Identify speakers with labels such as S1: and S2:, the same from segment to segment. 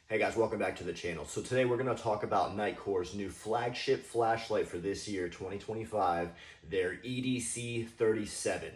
S1: Hey guys, welcome back to the channel. So today we're going to talk about Nitecore's new flagship flashlight for this year, 2025, their EDC37.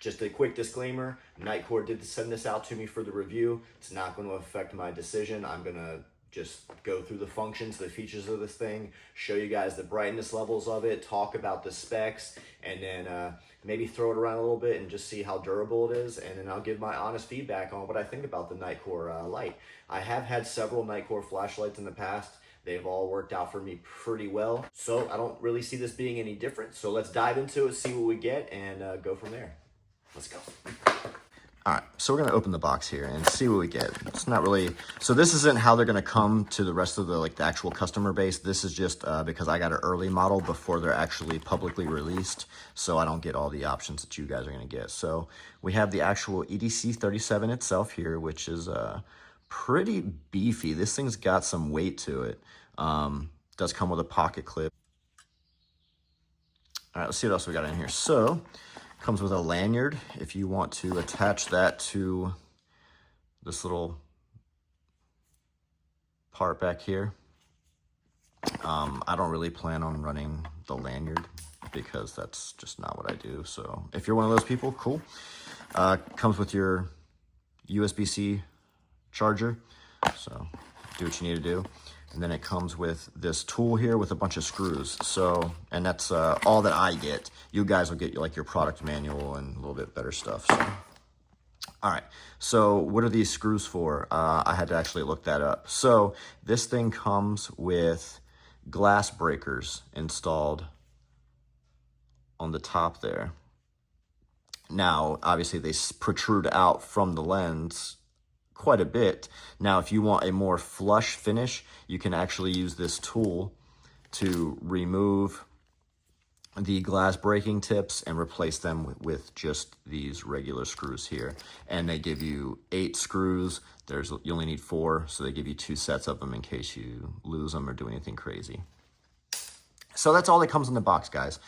S1: Just a quick disclaimer, Nitecore did send this out to me for the review. It's not going to affect my decision. I'm going to just go through the functions, the features of this thing, show you guys the brightness levels of it, talk about the specs, and then maybe throw it around a little bit and just see how durable it is, and then I'll give my honest feedback on what I think about the Nitecore light. I have had several Nitecore flashlights in the past. They've all worked out for me pretty well, so I don't really see this being any different. So let's dive into it, see what we get, and go from there. Let's go. All right, so we're gonna open the box here and see what we get. It's not really, so this isn't how they're gonna come to the rest of the actual customer base. This is just because I got an early model before they're actually publicly released, so I don't get all the options that you guys are gonna get. So we have the actual EDC37 itself here, which is pretty beefy. This thing's got some weight to it. Does come with a pocket clip. All right, let's see what else we got in here. So comes with a lanyard if you want to attach that to this little part back here. I don't really plan on running the lanyard because that's just not what I do. So if you're one of those people, cool. Comes with your USB-C charger, so do what you need to do. And then it comes with this tool here with a bunch of screws. So, and that's all that I get. You guys will get like your product manual and a little bit better stuff. So, all right. So what are these screws for? I had to actually look that up. So this thing comes with glass breakers installed on the top there. Now, obviously they protrude out from the lens quite a bit. Now, if you want a more flush finish, you can actually use this tool to remove the glass breaking tips and replace them with just these regular screws here. And they give you 8 screws. You only need 4, so they give you 2 sets of them in case you lose them or do anything crazy. So that's all that comes in the box, guys.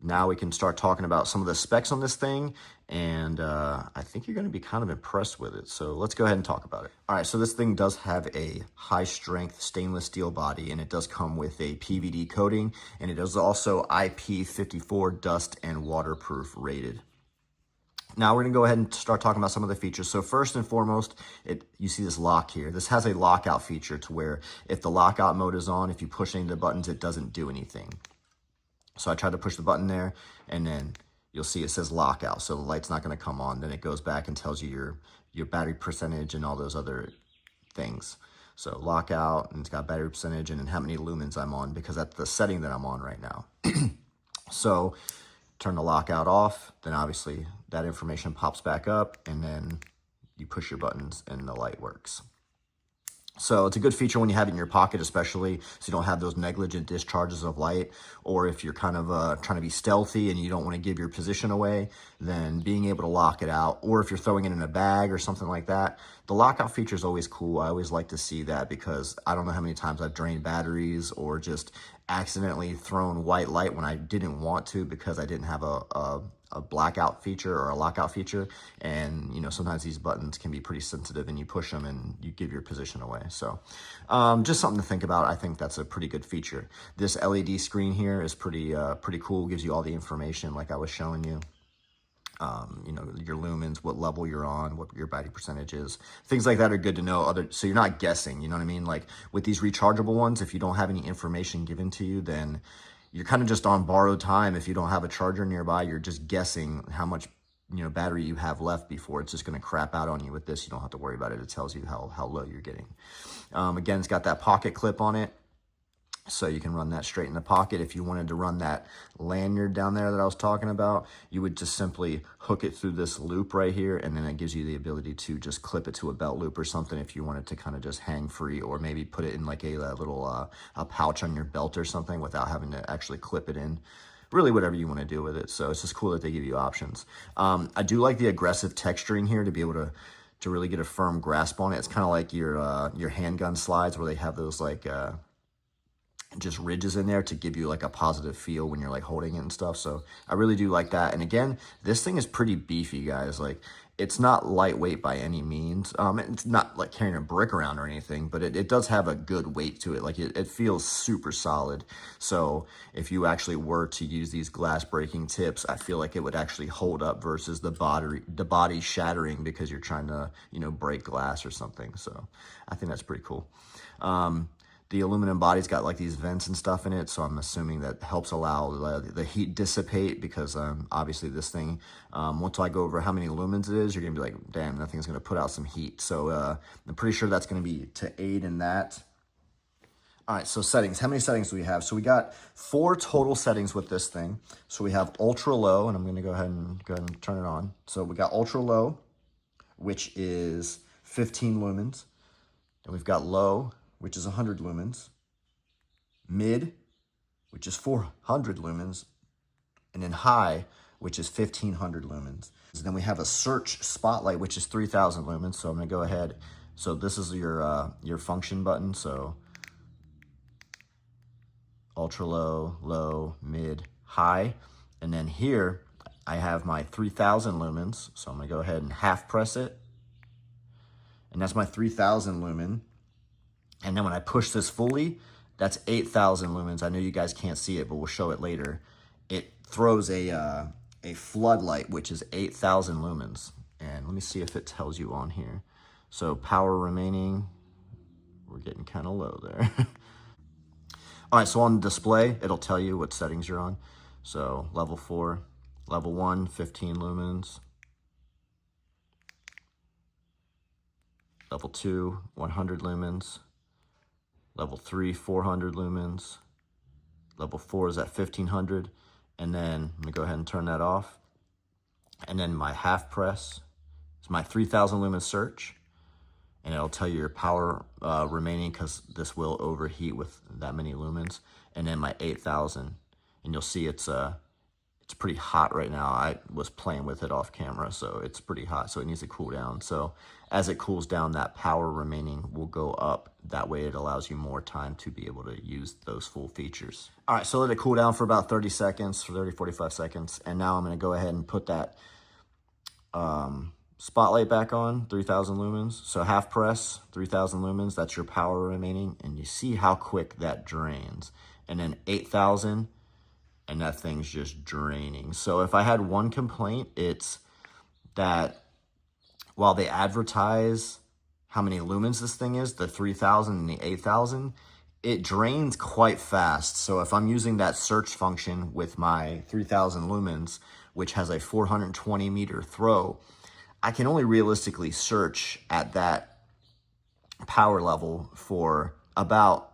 S1: Now we can start talking about some of the specs on this thing, and I think you're going to be kind of impressed with it. So let's go ahead and talk about it. All right, so this thing does have a high-strength stainless steel body, and it does come with a PVD coating, and it is also IP54 dust and waterproof rated. Now we're going to go ahead and start talking about some of the features. So first and foremost, you see this lock here. This has a lockout feature to where if the lockout mode is on, if you push any of the buttons, it doesn't do anything. So I tried to push the button there, and then you'll see it says lockout. So the light's not going to come on. Then it goes back and tells you your battery percentage and all those other things. So lockout, and it's got battery percentage and then how many lumens I'm on, because that's the setting that I'm on right now. So turn the lockout off, then obviously that information pops back up, and then you push your buttons and the light works. So it's a good feature when you have it in your pocket, especially so you don't have those negligent discharges of light, or if you're kind of trying to be stealthy and you don't want to give your position away, then being able to lock it out, or if you're throwing it in a bag or something like that, the lockout feature is always cool. I always like to see that because I don't know how many times I've drained batteries or just accidentally thrown white light when I didn't want to because I didn't have a blackout feature or a lockout feature. And, you know, sometimes these buttons can be pretty sensitive and you push them and you give your position away. So just something to think about. I think that's a pretty good feature. This LED screen here is pretty cool. Gives you all the information like I was showing you. You know, your lumens, what level you're on, what your battery percentage is. Things like that are good to know. So you're not guessing, you know what I mean? Like with these rechargeable ones, if you don't have any information given to you, then you're kind of just on borrowed time. If you don't have a charger nearby, you're just guessing how much, you know, battery you have left before it's just going to crap out on you. With this, you don't have to worry about it. It tells you how low you're getting. Again, it's got that pocket clip on it, so you can run that straight in the pocket. If you wanted to run that lanyard down there that I was talking about, you would just simply hook it through this loop right here, and then it gives you the ability to just clip it to a belt loop or something if you wanted to kind of just hang free, or maybe put it in like a little a pouch on your belt or something without having to actually clip it in. Really whatever you want to do with it. So it's just cool that they give you options. I do like the aggressive texturing here to be able to really get a firm grasp on it. It's kind of like your handgun slides where they have those like just ridges in there to give you like a positive feel when you're like holding it and stuff. So I really do like that. And again, this thing is pretty beefy, guys. Like It's not lightweight by any means. It's not like carrying a brick around or anything, but it does have a good weight to it. Like it feels super solid. So if you actually were to use these glass breaking tips, I feel like it would actually hold up versus the body shattering because you're trying to, break glass or something. So I think that's pretty cool. The aluminum body's got like these vents and stuff in it, so I'm assuming that helps allow the heat dissipate because obviously this thing, once I go over how many lumens it is, you're gonna be like, damn, that thing's gonna put out some heat. So I'm pretty sure that's gonna be to aid in that. All right, so settings. How many settings do we have? So we got 4 total settings with this thing. So we have ultra low, and I'm gonna go ahead and turn it on. So we got ultra low, which is 15 lumens. Then we've got low, which is 100 lumens, mid, which is 400 lumens, and then high, which is 1500 lumens. So then we have a search spotlight, which is 3000 lumens. So I'm gonna go ahead. So this is your function button. So ultra low, low, mid, high. And then here I have my 3000 lumens. So I'm gonna go ahead and half press it. And that's my 3000 lumen. And then when I push this fully, that's 8,000 lumens. I know you guys can't see it, but we'll show it later. It throws a floodlight, which is 8,000 lumens. And let me see if it tells you on here. So power remaining, we're getting kind of low there. All right, so on the display, it'll tell you what settings you're on. So level 4, level 1, 15 lumens. Level 2, 100 lumens. Level 3, 400 lumens. Level 4 is at 1500. And then I'm gonna go ahead and turn that off. And then my half press is my 3000 lumen search. And it'll tell you your power remaining because this will overheat with that many lumens. And then my 8,000. And you'll see it's pretty hot right now. I was playing with it off camera, so it's pretty hot, so it needs to cool down. So as it cools down, that power remaining will go up. That way it allows you more time to be able to use those full features. All right, so let it cool down for about 30 seconds, 45 seconds. And now I'm gonna go ahead and put that spotlight back on, 3000 lumens. So half press, 3000 lumens, that's your power remaining. And you see how quick that drains. And then 8,000, and that thing's just draining. So if I had one complaint, it's that while they advertise how many lumens this thing is, the 3000 and the 8000, it drains quite fast. So if I'm using that search function with my 3000 lumens, which has a 420 meter throw, I can only realistically search at that power level for about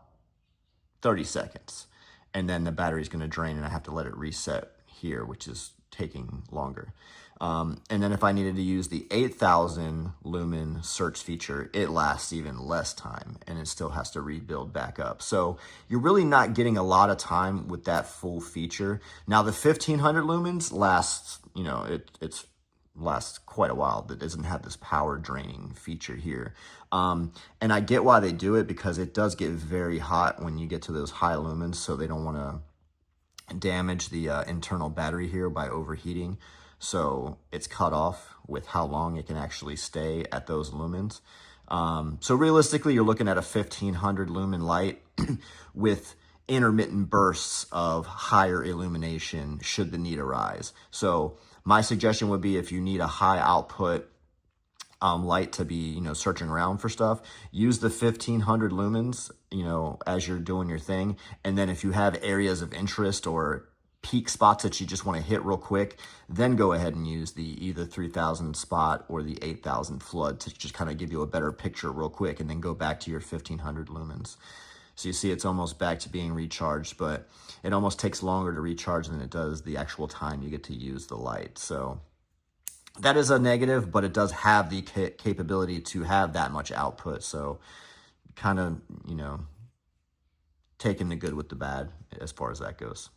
S1: 30 seconds. And then the battery's gonna drain and I have to let it reset here, which is taking longer. And then if I needed to use the 8000 lumen search feature, it lasts even less time and it still has to rebuild back up. So you're really not getting a lot of time with that full feature. Now the 1500 lumens lasts, it's lasts quite a while. That doesn't have this power draining feature here. And I get why they do it because it does get very hot when you get to those high lumens. So they don't want to damage the internal battery here by overheating. So it's cut off with how long it can actually stay at those lumens. So realistically, you're looking at a 1500 lumen light with intermittent bursts of higher illumination should the need arise. So my suggestion would be if you need a high output light to be, searching around for stuff, use the 1500 lumens, as you're doing your thing. And then if you have areas of interest or peak spots that you just want to hit real quick, then go ahead and use the either 3000 spot or the 8000 flood to just kind of give you a better picture real quick, and then go back to your 1500 lumens. So you see it's almost back to being recharged, but it almost takes longer to recharge than it does the actual time you get to use the light. So that is a negative, but it does have the capability to have that much output. So kind of, taking the good with the bad as far as that goes.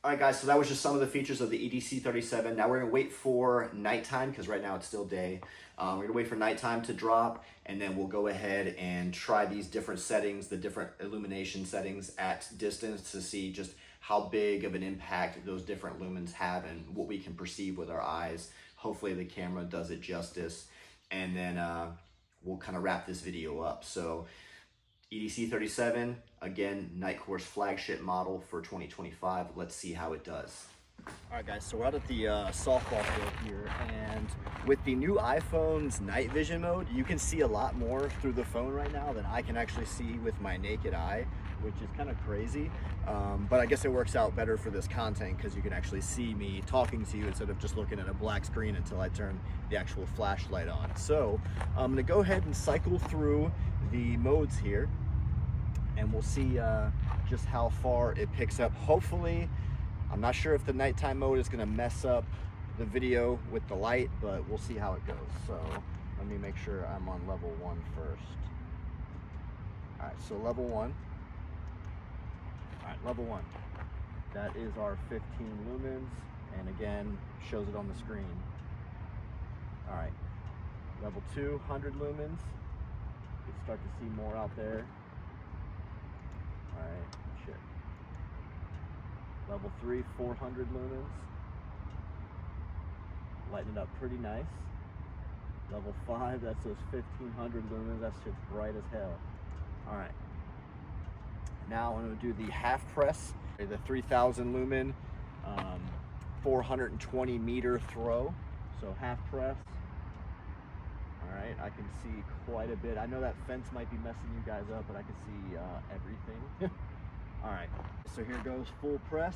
S1: All right, guys, so that was just some of the features of the EDC37. Now we're gonna wait for nighttime because right now it's still day. We're gonna wait for nighttime to drop, and then we'll go ahead and try these different settings, the different illumination settings at distance, to see just how big of an impact those different lumens have and what we can perceive with our eyes Hopefully the camera does it justice, and then we'll kind of wrap this video up. So EDC37, again, Nitecore's flagship model for 2025. Let's see how it does. All right, guys, so we're out at the softball field here, and with the new iPhone's night vision mode, you can see a lot more through the phone right now than I can actually see with my naked eye, which is kind of crazy. But I guess it works out better for this content because you can actually see me talking to you instead of just looking at a black screen until I turn the actual flashlight on. So I'm gonna go ahead and cycle through the modes here, and we'll see just how far it picks up. Hopefully, I'm not sure if the nighttime mode is gonna mess up the video with the light, but we'll see how it goes. So let me make sure I'm on level 1 first. All right, so level 1. All right, level 1. That is our 15 lumens, and again, shows it on the screen. All right, level 2, 100 lumens. You can start to see more out there. All right, shit. Level 3, 400 lumens. Lighting it up pretty nice. Level 5, that's those 1500 lumens. That's just bright as hell. All right. Now I'm gonna do the half press, the 3000 lumen, 420 meter throw. So half press. All right, I can see quite a bit. I know that fence might be messing you guys up, but I can see everything. All right, so here goes full press,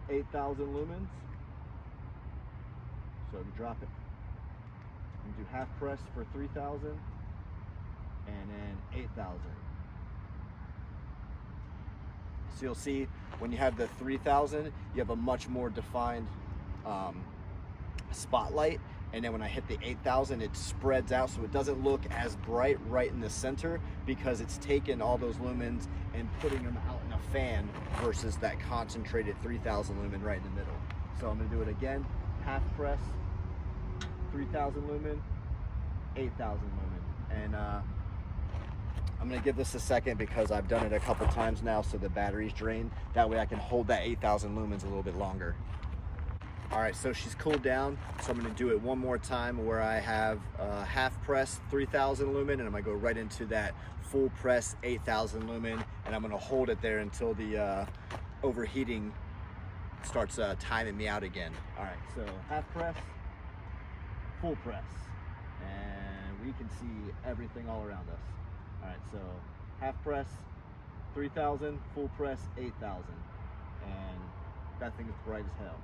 S1: 8,000 lumens. So drop it. And do half press for 3,000, and then 8,000. So you'll see when you have the 3,000, you have a much more defined spotlight. And then when I hit the 8,000, it spreads out, so it doesn't look as bright right in the center because it's taken all those lumens and putting them out in a fan versus that concentrated 3,000 lumen right in the middle. So I'm gonna do it again, half press, 3,000 lumen, 8,000 lumen. And I'm gonna give this a second because I've done it a couple times now, so the battery's drained. That way I can hold that 8,000 lumens a little bit longer. All right, so she's cooled down, so I'm gonna do it one more time where I have half press 3,000 lumen, and I'm gonna go right into that full press 8,000 lumen, and I'm gonna hold it there until the overheating starts timing me out again. All right, so half press, full press, and we can see everything all around us. All right, so half press 3,000, full press 8,000, and that thing is bright as hell.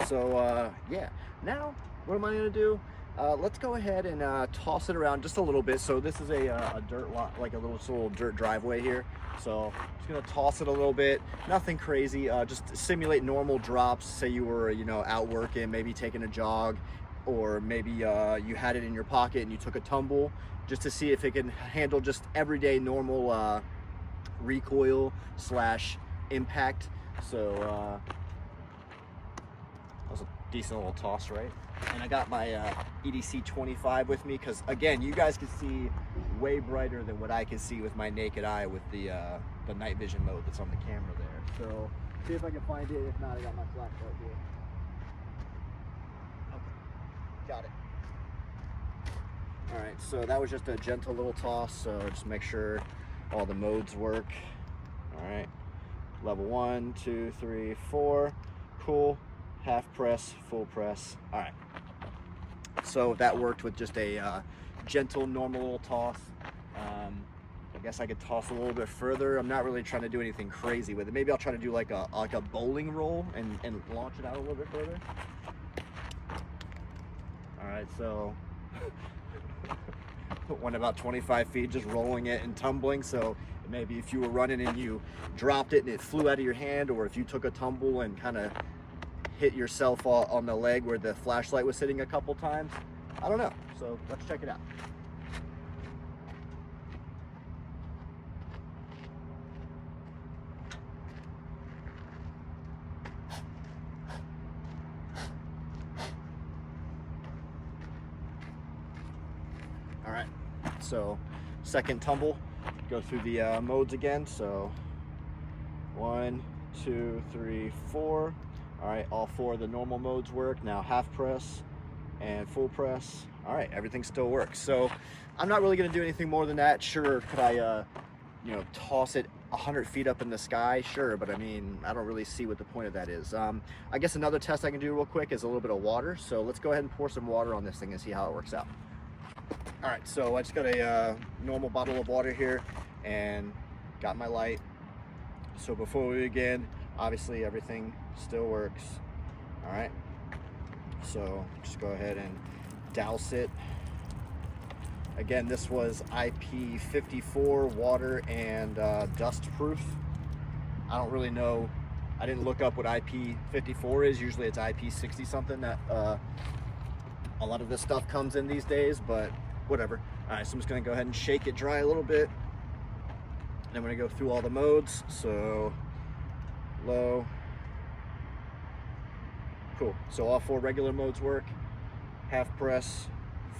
S1: So yeah, now what am I gonna do? Let's go ahead and toss it around just a little bit. So this is a dirt lot, like a little dirt driveway here. So just gonna toss it a little bit, nothing crazy, just simulate normal drops. Say you were, out working, maybe taking a jog, or maybe you had it in your pocket and you took a tumble, just to see if it can handle just everyday normal recoil / impact. So that was a decent little toss, right? And I got my EDC25 with me because, again, you guys can see way brighter than what I can see with my naked eye with the night vision mode that's on the camera there. So see if I can find it. If not, I got my flashlight here. Okay, got it. All right, so that was just a gentle little toss. So just make sure all the modes work. All right, level 1, 2, 3, 4, cool. Half press, full press. All right. So that worked with just a gentle, normal little toss. I guess I could toss a little bit further. I'm not really trying to do anything crazy with it. Maybe I'll try to do like a bowling roll and launch it out a little bit further. All right, so went about 25 feet, just rolling it and tumbling. So maybe if you were running and you dropped it and it flew out of your hand, or if you took a tumble and kind of hit yourself on the leg where the flashlight was sitting a couple times. I don't know. So let's check it out. All right. So second tumble, go through the modes again. So 1, 2, 3, 4. All right, all 4 of the normal modes work. Now half press and full press. All right, everything still works. So I'm not really gonna do anything more than that. Sure, could I, you know, toss it 100 feet up in the sky? Sure, but I mean, I don't really see what the point of that is. I guess another test I can do real quick is a little bit of water. So let's go ahead and pour some water on this thing and see how it works out. All right, so I just got a normal bottle of water here and got my light. So before we begin, obviously everything still works. All right, so just go ahead and douse it. Again, this was IP54 water and dust proof. I don't really know, I didn't look up what IP54 is. Usually it's IP60 something that a lot of this stuff comes in these days, but whatever. All right, so I'm just gonna go ahead and shake it dry a little bit. And I'm gonna go through all the modes. So low, cool. So all 4 regular modes work, half press,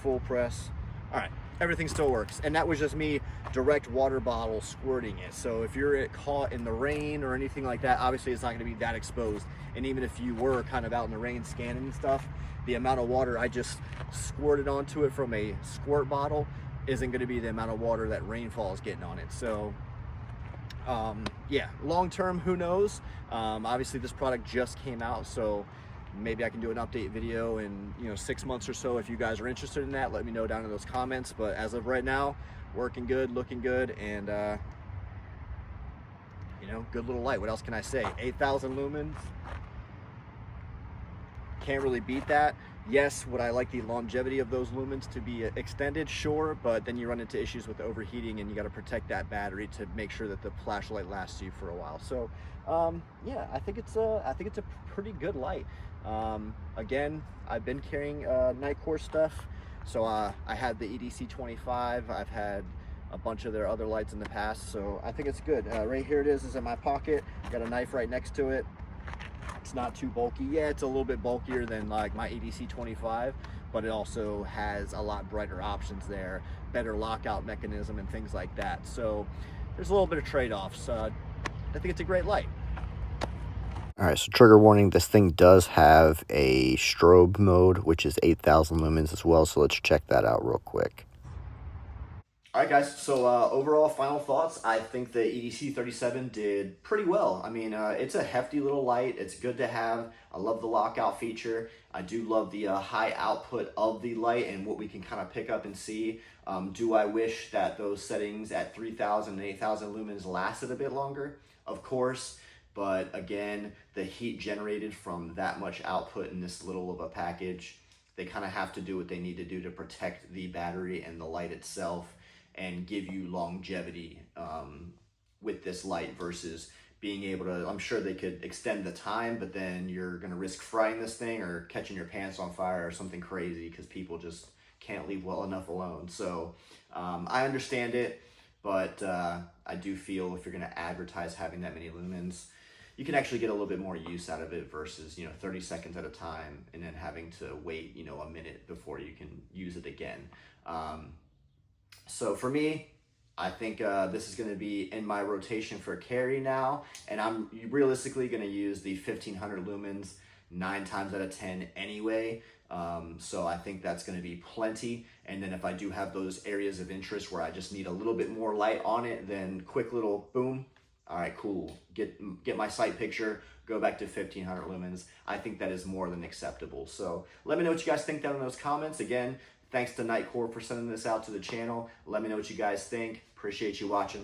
S1: full press. All right, everything still works. And that was just me direct water bottle squirting it. So if you're caught in the rain or anything like that, obviously it's not gonna be that exposed. And even if you were kind of out in the rain scanning and stuff, the amount of water I just squirted onto it from a squirt bottle isn't gonna be the amount of water that rainfall is getting on it. So yeah, long term, who knows? Obviously this product just came out, so maybe I can do an update video in, you know, 6 months or so. If you guys are interested in that, let me know down in those comments. But as of right now, working good, looking good, and you know, good little light. What else can I say? 8,000 lumens. Can't really beat that. Yes, would I like the longevity of those lumens to be extended? Sure, but then you run into issues with overheating, and you got to protect that battery to make sure that the flashlight lasts you for a while. So yeah, I think it's a pretty good light. Again, I've been carrying Nitecore stuff, so I had the EDC25. I've had a bunch of their other lights in the past, so I think it's good. Right here it is in my pocket. Got a knife right next to it. It's not too bulky. Yeah, it's a little bit bulkier than like my EDC25, but it also has a lot brighter options there, better lockout mechanism and things like that. So there's a little bit of trade-offs. I think it's a great light. All right, so trigger warning, this thing does have a strobe mode, which is 8,000 lumens as well. So let's check that out real quick. All right, guys, so overall final thoughts. I think the EDC37 did pretty well. I mean, it's a hefty little light. It's good to have. I love the lockout feature. I do love the high output of the light and what we can kind of pick up and see. Do I wish that those settings at 3,000 and 8,000 lumens lasted a bit longer? Of course, but again, the heat generated from that much output in this little of a package, they kind of have to do what they need to do to protect the battery and the light itself and give you longevity with this light versus being able to, I'm sure they could extend the time, but then you're gonna risk frying this thing or catching your pants on fire or something crazy because people just can't leave well enough alone. So I understand it, but I do feel if you're gonna advertise having that many lumens, you can actually get a little bit more use out of it versus, 30 seconds at a time and then having to wait, a minute before you can use it again. So for me, I think this is going to be in my rotation for carry now, and I'm realistically going to use the 1500 lumens 9 times out of 10 anyway. So I think that's going to be plenty. And then if I do have those areas of interest where I just need a little bit more light on it, then quick little boom. All right, cool. Get my sight picture, go back to 1500 lumens. I think that is more than acceptable. So let me know what you guys think down in those comments. Again, thanks to Nitecore for sending this out to the channel. Let me know what you guys think. Appreciate you watching.